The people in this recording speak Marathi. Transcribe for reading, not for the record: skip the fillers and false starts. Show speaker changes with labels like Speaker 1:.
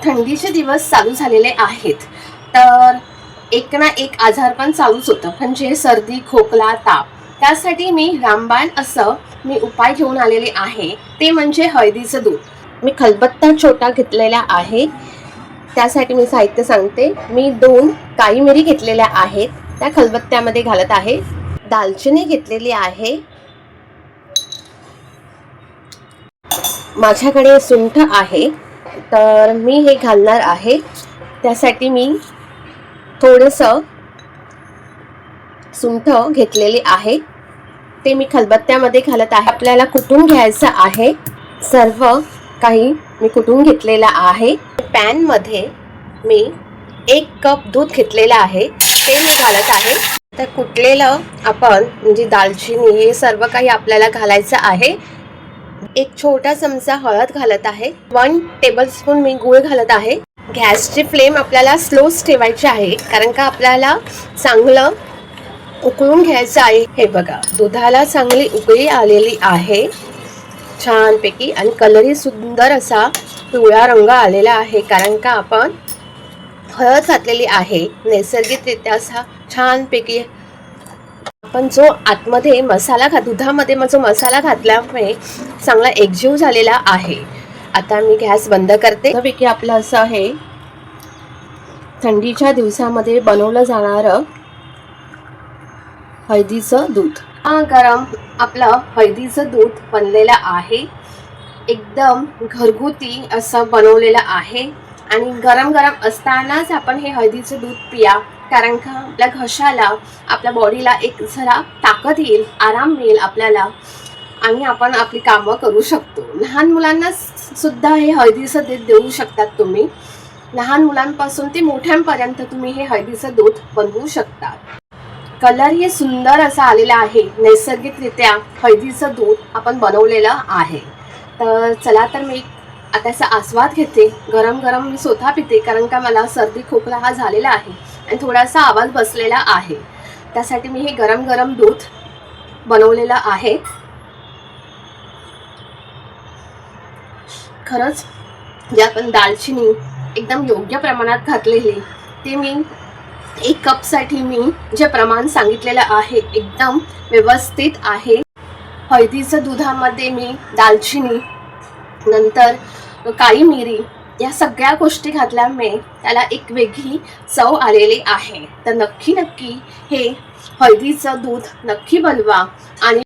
Speaker 1: थंडीचे दिवस चालू झालेले आहेत, तर एक ना एक आजार पण चालूच होतं, म्हणजे सर्दी, खोकला, ताप. त्यासाठी मी रामबाण असं उपाय घेऊन आलेले आहे, ते म्हणजे हळदीचं दूध. मी खलबत्ता छोटा घेतलेला आहे. त्यासाठी मी साहित्य सांगते. मी 2 काळी मिरी घेतलेल्या आहेत, त्या खलबत्त्यामध्ये घालत आहे. दालचिनी घेतलेली आहे. माझ्याकडे सुंठ आहे, तर मी हे घालणार आहे. त्यासाठी मी थोडंसं सुंठ घेतलेले आहे, ते मी खलबत्त्यामध्ये घालत आहे. आपल्याला कुटून घ्यायचं आहे. सर्व काही मी कुटून घेतलेला आहे. पॅनमध्ये मी 1 कप दूध घेतलेलं आहे, ते मी घालत आहे. तर कुटलेलं आपण म्हणजे दालचिनी हे सर्व काही आपल्याला घालायचं आहे. 1 छोटा चमचा हळद घालत आहे. 1 टेबलस्पून मी गूळ घालत आहे. गॅसची फ्लेम आपल्याला स्लोच ठेवायची आहे, कारण का आपल्याला चांगलं उकळून घ्यायचं आहे. हे बघा, दुधाला चांगली उकळी आलेली आहे छानपैकी, आणि कलरही सुंदर असा पिवळा रंग आलेला आहे, कारण का आपण हळद घातलेली आहे. नैसर्गिकरित्या असा छानपैकी आपण जो आतमध्ये मसाला दुधामध्ये जो मसाला घातल्यामुळे चांगला एकजीव झालेला आहे. आता मी गॅस बंद करते. त्यापैकी आपलं असं हे थंडीच्या दिवसामध्ये बनवलं जाणारं हळदीचं दूध. गरम आपलं हळदीचं दूध बनलेलं आहे. एकदम घरगुती असं बनवलेलं आहे, आणि गरम गरम असतानाच आपण हे हळदीचं दूध पिया, कारण का आपल्या घशाला, आपल्या बॉडीला एक जरा ताकद येईल, आराम मिळेल आपल्याला, आणि आपण आपली कामं करू शकतो. लहान मुलांना सुद्धा हे हळदीचं दूध देऊ शकतात तुम्ही. लहान मुलांपासून ते मोठ्यांपर्यंत तुम्ही हे हळदीचं दूध बनवू शकता. कलरही सुंदर असा आलेला आहे. नैसर्गिकरित्या हळदीचं दूध आपण बनवलेलं आहे. तर चला, तर मी आता त्याचा आस्वाद घेते. गरम गरम मी स्वतः पिते, कारण का मला सर्दी खोकला हा झालेला आहे आणि थोडासा आवाज बसलेला आहे. त्यासाठी मी हे गरम गरम दूध बनवलेलं आहे. खरंच जे आपण दालचिनी एकदम योग्य प्रमाणात घातलेली, ते मी 1 कपसाठी मी जे प्रमाण सांगितलेलं आहे एकदम व्यवस्थित आहे. हळदीच्या दुधामध्ये मी दालचिनी, नंतर काळी मिरी या सगळ्या गोष्टी घातल्यामुळे त्याला एक वेगळी चव आलेली आहे. तर नक्की हे हळदीचं दूध नक्की बनवा आणि